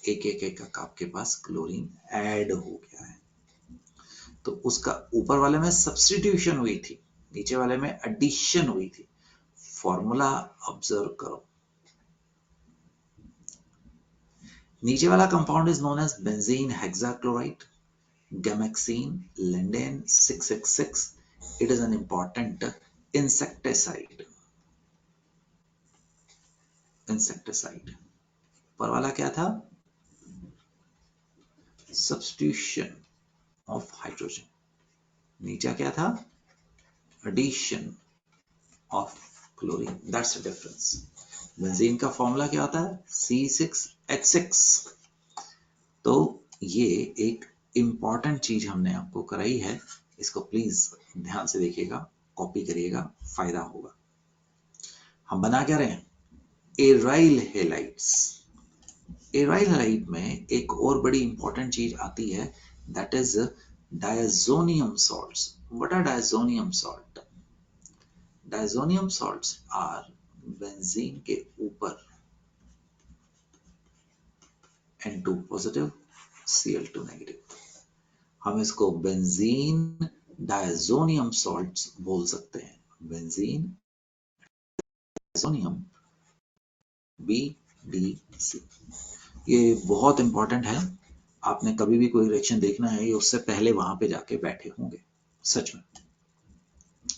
एक एक एक आपके पास क्लोरीन ऐड हो गया है, तो उसका ऊपर वाले में सब्स्टिट्यूशन हुई थी, नीचे वाले में एडिशन हुई थी। फॉर्मूला ऑब्जर्व करो, नीचे वाला compound is known as benzene hexachloride, gammexane lindane 666। It is an important insecticide, insecticide. ऊपर वाला क्या था, सब्स्टिट्यूशन ऑफ हाइड्रोजन, नीचे क्या था, addition of chlorine. That's the difference. Benzene का फॉर्मूला क्या होता है, C6H6। तो ये एक इंपॉर्टेंट चीज हमने आपको कराई है, इसको प्लीज ध्यान से देखिएगा, कॉपी करिएगा, फायदा होगा। हम बना क्या रहे हैं, एराइल हेलाइड्स। एराइल हेलाइड में एक और बड़ी इंपॉर्टेंट चीज आती है, that is diazonium salts. What are diazonium salt? Diazonium salts are benzene के ऊपर N2 पॉजिटिव Cl2 नेगेटिव, हम इसको बेंजीन डायजोनियम सॉल्ट्स बोल सकते हैं। बेंजीन डायजोनियम BDC, ये बहुत इंपॉर्टेंट है। आपने कभी भी कोई रिएक्शन देखना है, ये उससे पहले वहां पे जाके बैठे होंगे, सच में।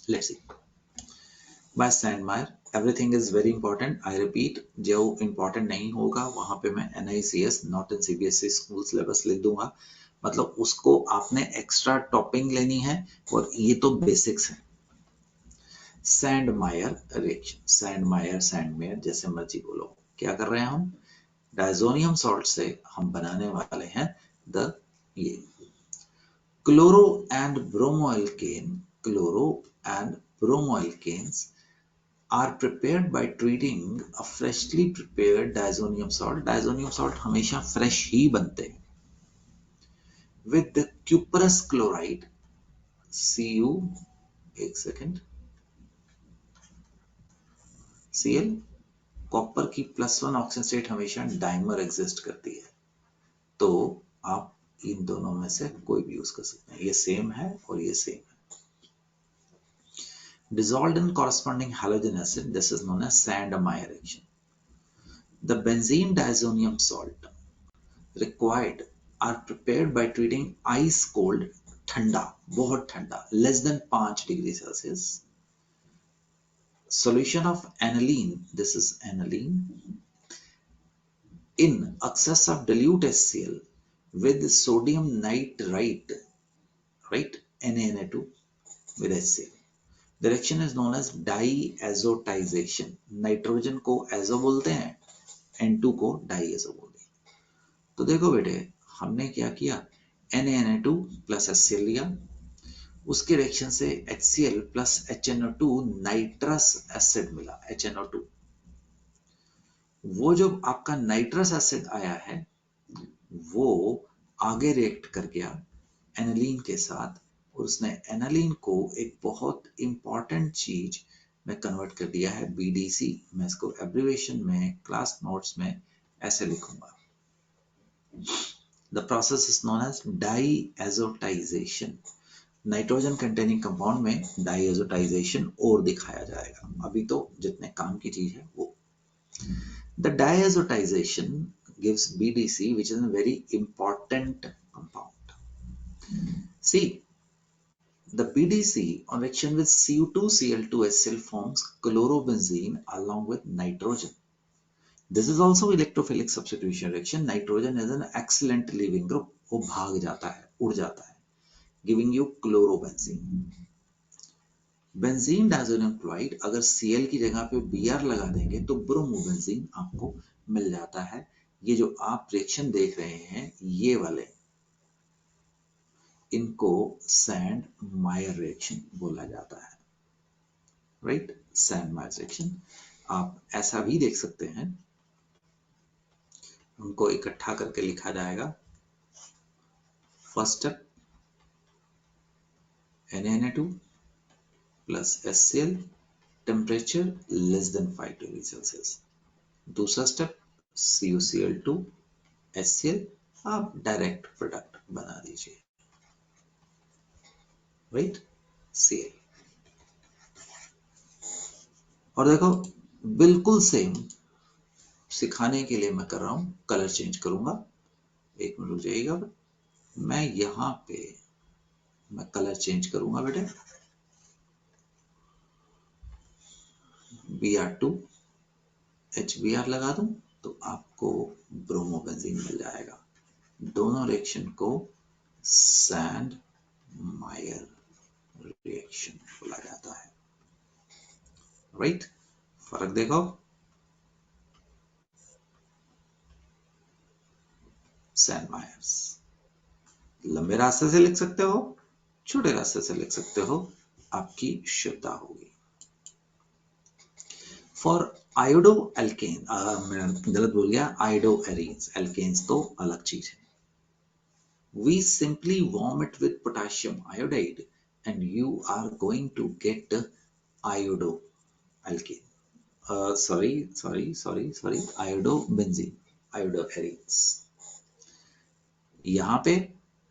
Let's see, by Sandmeyer, everything is very important. I repeat, जो इंपॉर्टेंट नहीं होगा वहां पे मैं NICS not in CBSE school syllabus लिख दूंगा, मतलब उसको आपने एक्स्ट्रा टॉपिंग लेनी है, और ये तो बेसिक्स है। सैंडमायर रिएक्शन, सैंडमायर सैंडमेयर जैसे मर्जी बोलो, क्या कर रहे हैं हम, डायजोनियम सॉल्ट से हम बनाने वाले हैं द ये chloro and bromoalkane. Chloro and bromoalkanes are prepared by treating a freshly prepared diazonium salt. Diazonium salt हमेशा फ्रेश ही बनते हैं, with the cuprous chloride Cu, एक सेकेंड, Cl, कॉपर की +1 ऑक्सीजन स्टेट हमेशा डाइमर एग्जिस्ट करती है, तो आप इन दोनों में से कोई भी यूज कर सकते हैं, ये सेम है और ये सेम है। Dissolved in corresponding halogen acid, this is known as Sandmeyer reaction. The benzene diazonium salt required are prepared by treating ice cold ठंडा, बहुत ठंडा, less than 5 degree Celsius. Solution of aniline, this is aniline, in excess of dilute HCl with sodium nitrite, right, NaNO2 with HCl. The reaction is known as diazotization. Nitrogen को azo बोलते हैं, N2 को डाइएजो बोलते हैं. तो देखो बेटे, हमने क्या किया, NaNO2 प्लस HCl लिया, उसके रिएक्शन से HCl plus HNO2 nitrous acid मिला, HNO2. वो जो आपका नाइट्रस एसिड आया है वो आगे रिएक्ट कर गया एनालीन के साथ, और उसने एनालीन को एक बहुत इंपॉर्टेंट चीज में कन्वर्ट कर दिया है, BDC. मैं इसको एब्रिविएशन में क्लास नोट्स में ऐसे लिखूंगा. The process is known as diazotization. Nitrogen containing compound में डाइएजोटाइजेशन और दिखाया जाएगा, अभी तो जितने काम की चीज है वो. The diazotization gives BDC, which is a very important compound. See, the BDC on reaction with Cu2Cl2HCl forms chlorobenzene along with nitrogen. This is also electrophilic substitution reaction. Nitrogen is an excellent leaving group. वो भाग जाता है, उड़ जाता है, giving you chlorobenzene. Benzene diazonium chloride, अगर Cl की जगह पे Br लगा देंगे तो ब्रोमोबेंजीन आपको मिल जाता है. ये जो आप रिएक्शन देख रहे हैं ये वाले, इनको सैंड मायर रिएक्शन बोला जाता है, राइट. सैंड मायर रिएक्शन आप ऐसा भी देख सकते हैं, उनको इकट्ठा करके लिखा जाएगा. First step NaNO2 plus HCl, temperature less than 5 degree Celsius. दूसरा स्टेप CuCl2 HCl, आप डायरेक्ट प्रोडक्ट बना दीजिए, राइट, Cl. और देखो बिल्कुल सेम सिखाने के लिए मैं कर रहा हूं, कलर चेंज करूंगा, एक मिनट रुक जाइएगा. मैं यहां पे मैं कलर चेंज करूंगा बेटे, Br2 HBr लगा दूं तो आपको ब्रोमोबेंजीन मिल जाएगा. दोनों रिएक्शन को सैंड मायर रिएक्शन बोला जाता है, राइट. फर्क देखो, सैंड मायर्स. लंबे रास्ते से लिख सकते हो, छोटे रास्ते से लिख सकते हो, आपकी शुद्धता होगी. फॉर आयोडो एल्केन, मैं गलत बोल गया, आयोडो एरीन्स, एल्केन्स तो अलग चीज है. We simply warm it with potassium iodide and you are going to get iodo alkane. Sorry, iodobenzene, iodoarenes. यहाँ पे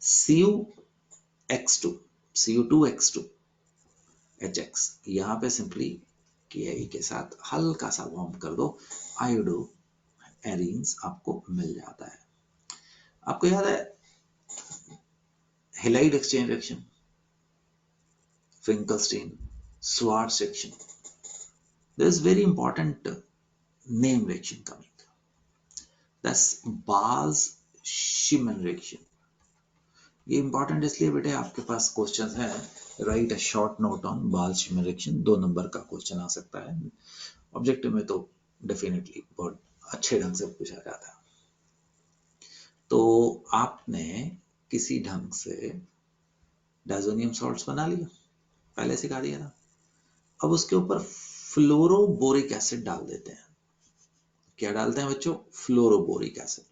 CuX2, Cu2X2, HX, यहाँ पे सिंपली Ki के साथ हल्का सा वार्म कर दो, आयोडो एरीन्स आपको मिल जाता है. आपको याद है halide exchange reaction, Finkelstein, Schwarz reaction. There is very important name reaction coming. That's Bals-Schimmer reaction. ये इंपॉर्टेंट इसलिए बेटे आपके पास क्वेश्चन है, right a short note on Bals-Schimmer reaction. 2 number का क्वेश्चन आ सकता है, ऑब्जेक्टिव में तो डेफिनेटली बहुत अच्छे ढंग से पूछा जाता है. तो आपने किसी ढंग से डायजोनियम सॉल्ट्स बना लिया, पहले सिखा दिया था. अब उसके ऊपर फ्लोरोबोरिक एसिड डाल देते हैं. क्या डालते हैं बच्चों? Fluoroboric acid.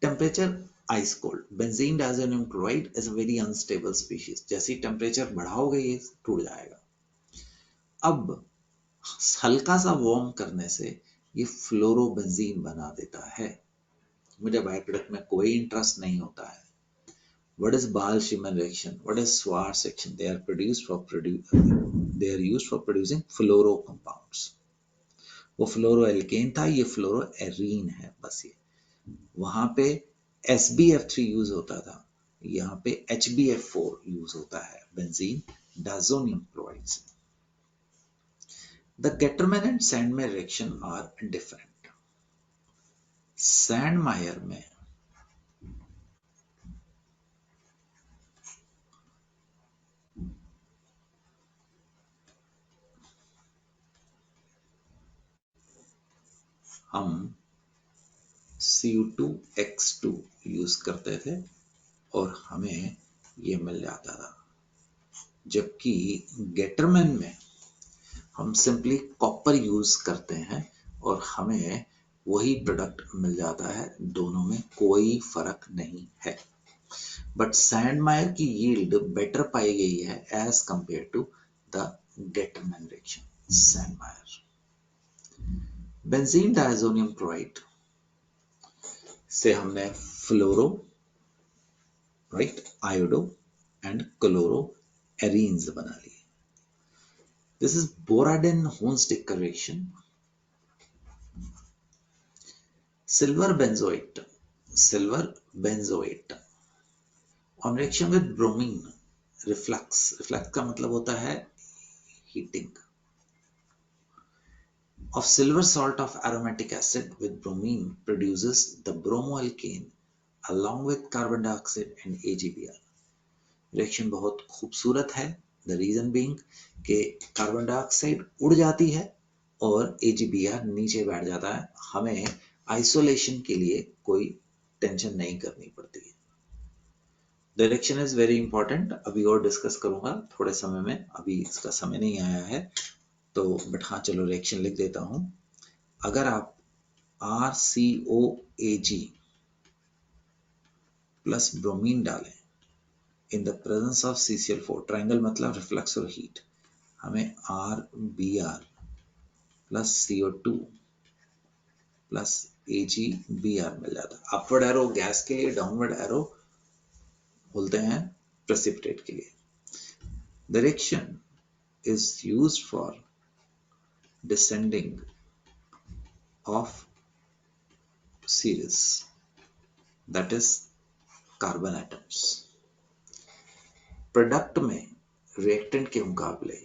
Temperature ice cold. Benzene diazonium chloride is a very unstable species. जैसे ही टेम्परेचर बढ़ाओगे ये टूट जाएगा. अब हल्का सा वार्म करने से ये फ्लोरोबेंजीन बना देता है. मुझे बाय प्रोडक्ट में कोई इंटरेस्ट नहीं होता है. What is Bals-Schimmer reaction? What is Schwarz reaction? They are used for producing fluoro compounds. वो फ्लोरो एल्केन था, ये फ्लोरो एरीन है, बस ये. वहां पे SbF3 यूज होता था, यहाँ पे HBF4 यूज होता है बेंजीन डायज़ोनियम क्लोराइड से। The Getterman and Sandmeyer reaction are different. Sandmeyer में हम Cu2X2 यूज करते थे और हमें ये मिल जाता था, जबकि गेटरमैन में हम सिंपली कॉपर यूज करते हैं और हमें वही प्रोडक्ट मिल जाता है, दोनों में कोई फर्क नहीं है। बट सैंडमायर की यील्ड बेटर पाई गई है as compare to the Gattermann reaction Sandmeyer. Benzene diazonium chloride से हमने fluoro, right, iodo and chloro arenes बना लिए। This is Boraden-Hornstein reaction. Silver benzoate on reaction with bromine, reflux का मतलब होता है heating of silver salt of aromatic acid with bromine produces the bromoalkane along with carbon dioxide and AgBr. Reaction बहुत खूबसूरत है, the reason being कि carbon dioxide उड़ जाती है और AgBr नीचे बैठ जाता है, हमें आइसोलेशन के लिए कोई टेंशन नहीं करनी पड़ती है। The reaction is very important, अभी और डिस्कस करूंगा थोड़े समय में, अभी इसका समय नहीं आया है तो, बट हाँ चलो रिएक्शन लिख देता हूं। अगर आप RCOAg प्लस ब्रोमीन डालें in the presence of CCl4, triangle मतलब रिफ्लक्स और हीट, हमें RBr plus CO2 plus AgBr मिल जाता है। अपवर्ड एरो गैस के लिए, डाउनवर्ड एरो बोलते हैं प्रेसिपिटेट के लिए। The reaction is used for descending of series, that is carbon atoms. Product में रिएक्टेंट के मुकाबले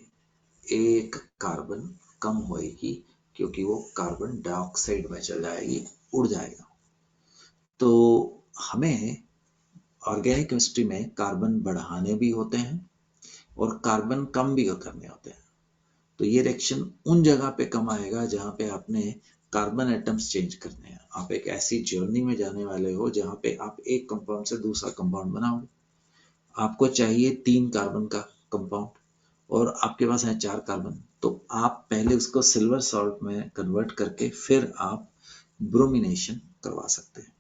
एक कार्बन कम होएगी क्योंकि वो कार्बन डाइऑक्साइड में चल जाएगी, उड़ जाएगा। तो हमें ऑर्गेनिक केमिस्ट्री में कार्बन बढ़ाने भी होते हैं और कार्बन कम भी करने होते हैं। तो ये रिएक्शन उन जगह पे कम आएगा जहां पे आपने कार्बन एटम्स चेंज करने हैं। आप एक ऐसी जर्नी में जाने वाले हो जहां पे आप एक कंपाउंड से दूसरा कंपाउंड बनाओगे, आपको चाहिए 3 कार्बन का कंपाउंड और आपके पास है 4 कार्बन, तो आप पहले उसको सिल्वर सॉल्ट में कन्वर्ट करके फिर आप ब्रोमिनेशन करवा सकते हैं।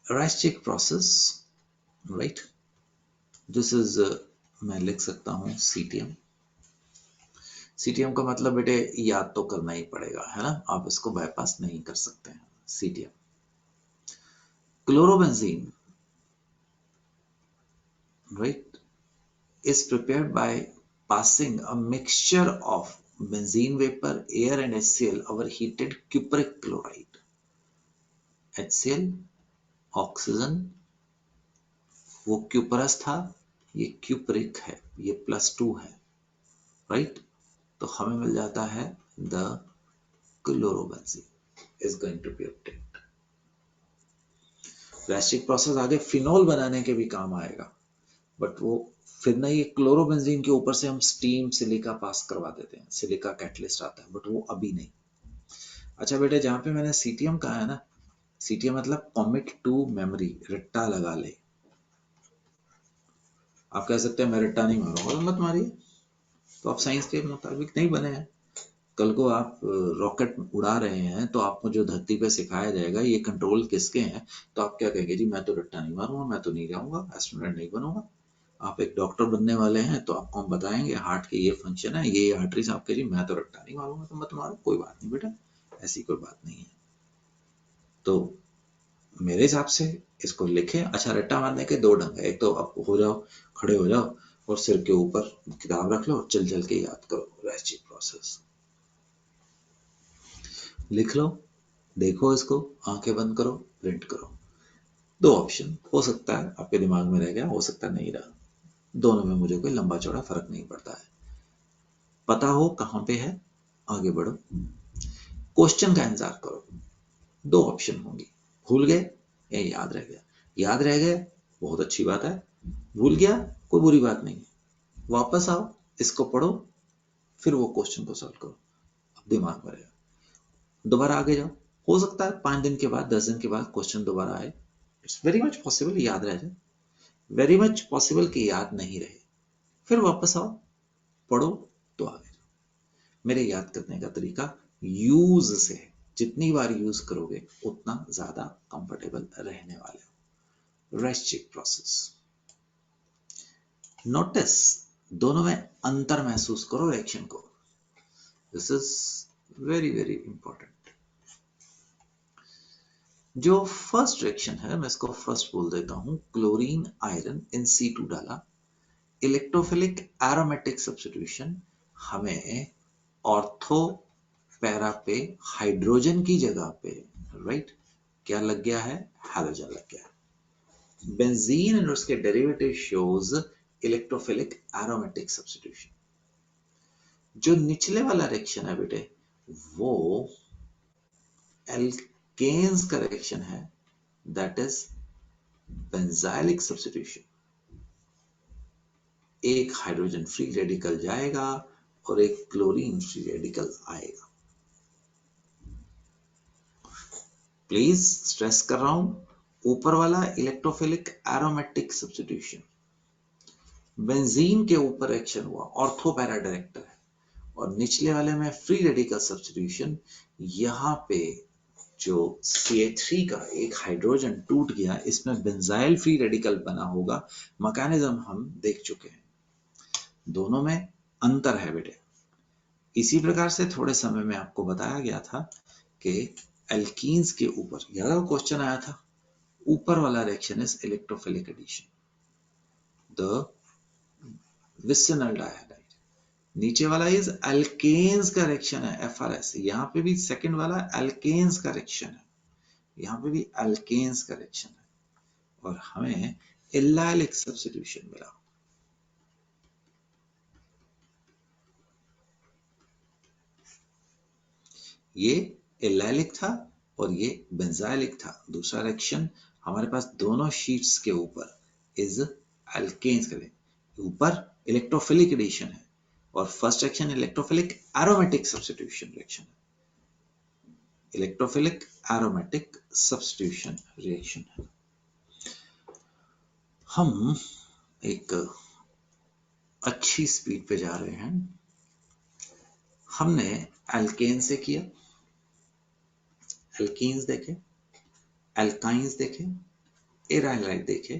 Rice-check process, right, this is मैं लिख सकता हूं CTM। CTM का मतलब बेटे याद तो करना ही पड़ेगा, है ना, आप इसको बाईपास नहीं कर सकते हैं। CTM chlorobenzene, right, is prepared by passing a mixture of benzene vapor, air and HCl over heated cupric chloride. HCl, oxygen, वो क्यूपरस था, ये क्यूपरिक है, ये +2 है, राइट। तो हमें मिल जाता है the chlorobenzene is going to be obtained। Raschig process आगे फिनॉल बनाने के भी काम आएगा, बट वो फिर ना ये क्लोरोबेंजीन के ऊपर से हम स्टीम सिलिका पास करवा देते हैं, सिलिका कैटलिस्ट आता है, बट वो अभी नहीं। अच्छा बेटे, जहां पे मैंने CTM कहा है ना, CTM मतलब कॉमिट टू मेमोरी, रट्टा लगा ले। आप कह सकते हैं मैं रट्टा नहीं मारूंगा, तो मत मारिए, तो आप साइंस के मुताबिक नहीं बने हैं। कल को आप रॉकेट उड़ा रहे हैं तो आपको जो धरती पे सिखाया जाएगा ये कंट्रोल किसके हैं, तो आप क्या कहेंगे, जी मैं तो रट्टा नहीं मारूंगा, मैं तो नहीं जाऊंगा, एस्ट्रोनॉट नहीं बनूंगा। आप एक डॉक्टर बनने वाले हैं तो आपको हम बताएंगे हार्ट के ये फंक्शन है, ये आर्टरीज, आपके जी मैं तो रट्टा नहीं मारूंगा तो मत मारो, कोई बात नहीं बेटा, ऐसी कोई बात नहीं है। तो मेरे हिसाब से इसको लिखें। अच्छा, रट्टा मारने के 2 ढंग है, एक तो आप हो जाओ, खड़े हो जाओ और सिर के ऊपर किताब रख लो, चल चल के याद करो राइस-चेक प्रोसेस, लिख लो, देखो इसको, आंखें बंद करो, प्रिंट करो। दो ऑप्शन हो सकता है आपके दिमाग में रह गया, हो सकता है नहीं रहा, दोनों में मुझे कोई लंबा चौड़ा फर्क नहीं पड़ता है। पता हो कहां पे है, आगे बढ़ो, क्वेश्चन का इंतजार करो। दो ऑप्शन होंगी, भूल गए या याद रह गया। याद रह गए बहुत अच्छी बात है, भूल गया कोई बुरी बात नहीं है। वापस आओ, इसको पढ़ो, फिर वो क्वेश्चन को सॉल्व करो, अब दिमाग में रहेगा। दोबारा आगे जाओ, हो सकता है 5 दिन के बाद 10 दिन के बाद क्वेश्चन दोबारा आए, इट्स वेरी मच पॉसिबल याद रह जाए, वेरी मच पॉसिबल कि याद नहीं रहे, फिर वापस आओ, पढ़ो, तो आगे जाओ। मेरे याद करने का तरीका यूज से है, जितनी बार यूज करोगे उतना ज्यादा कंफर्टेबल रहने वाले हो। रैस्टिक प्रोसेस, नोटिस, दोनों में अंतर महसूस करो रिएक्शन को, this is very very important. जो फर्स्ट रिएक्शन है मैं इसको फर्स्ट बोल देता हूं, क्लोरीन आयरन इन C2 डाला, इलेक्ट्रोफिलिक एरोमेटिक सब्स्टिट्यूशन, हमें ऑर्थो पैरा पे हाइड्रोजन की जगह पे राइट क्या लग गया है, हैलोजन लग गया है। बेंजीन एंड उसके derivative shows electrophilic aromatic substitution. जो निचले वाला रिएक्शन है बेटे वो एल्केन्स का रिएक्शन है, दैट इज बेंजाइलिक सब्स्टिट्यूशन। एक हाइड्रोजन फ्री रेडिकल जाएगा और एक क्लोरीन फ्री रेडिकल आएगा। प्लीज स्ट्रेस कर रहा हूं, ऊपर वाला इलेक्ट्रोफिलिक एरोमेटिक सब्स्टिट्यूशन, बेंजीन के ऊपर एक्शन हुआ, ऑर्थो पैरा डायरेक्टर है, और निचले वाले में फ्री रेडिकल सब्स्टिट्यूशन। यहां पे जो CH3 का एक हाइड्रोजन टूट गया, इसमें बेंजाइल फ्री रेडिकल बना होगा, मैकेनिज्म हम देख चुके हैं। दोनों में अंतर है बेटे। इसी प्रकार से थोड़े समय में आपको बताया गया था कि एल्कीन्स के ऊपर, याद क्वेश्चन आया था, ऊपर वाला reaction is electrophilic addition, the vicinal dihydride, नीचे वाला इज एल्केन्स का रिएक्शन है FRS। यहां पे भी सेकंड वाला एल्केन्स का रिएक्शन है, यहां पे भी एल्केन्स का रिएक्शन है, और हमें एल्लाइलिक सब्स्टिट्यूशन मिला। ये एल्लाइलिक था और ये बेंजाइलिक था। दूसरा रिएक्शन हमारे पास दोनों शीट्स के ऊपर इज एल्केन्स का, ऊपर इलेक्ट्रोफिलिक एडिशन है और first reaction electrophilic aromatic substitution reaction है, इलेक्ट्रोफिलिक एरोमेटिक सब्स्टिट्यूशन रिएक्शन है। हम एक अच्छी स्पीड पे जा रहे हैं। हमने एल्केन से किया, एल्कीन्स देखे, एल्काइंस देखे, एराइलाइट देखे,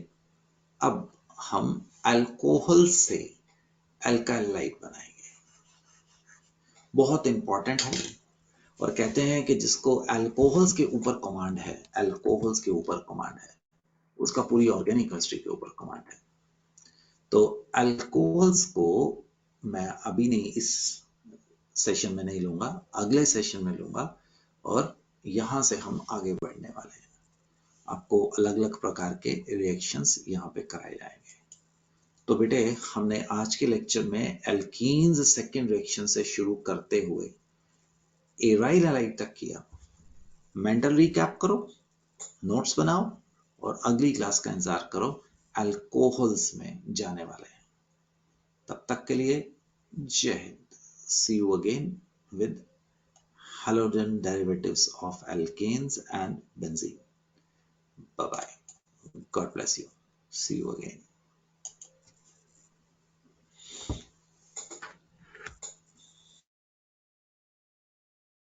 अब हम अल्कोहल से एल्काइलाइट बनाएंगे। बहुत इंपॉर्टेंट है, और कहते हैं कि जिसको अल्कोहल्स के ऊपर कमांड है, अल्कोहल्स के ऊपर कमांड है, उसका पूरी ऑर्गेनिक केमिस्ट्री के ऊपर कमांड है। तो अल्कोहल्स को मैं अभी नहीं, इस सेशन में नहीं लूंगा, अगले सेशन में लूंगा, और यहां से हम आगे बढ़ने वाले हैं। आपको अलग अलग प्रकार के रिएक्शंस यहाँ पे कराए जाएंगे। तो बेटे हमने आज के लेक्चर में एल्कीन्स सेकेंड रिएक्शन से शुरू करते हुए एराइल हैलाइड तक किया। मेंटल रिकैप करो, नोट्स बनाओ, और अगली क्लास का इंतजार करो, अल्कोहल्स में जाने वाले हैं। तब तक के लिए जय हिंद। See you again with halogen derivatives of alkanes and benzene. Bye bye. God bless you. See you again.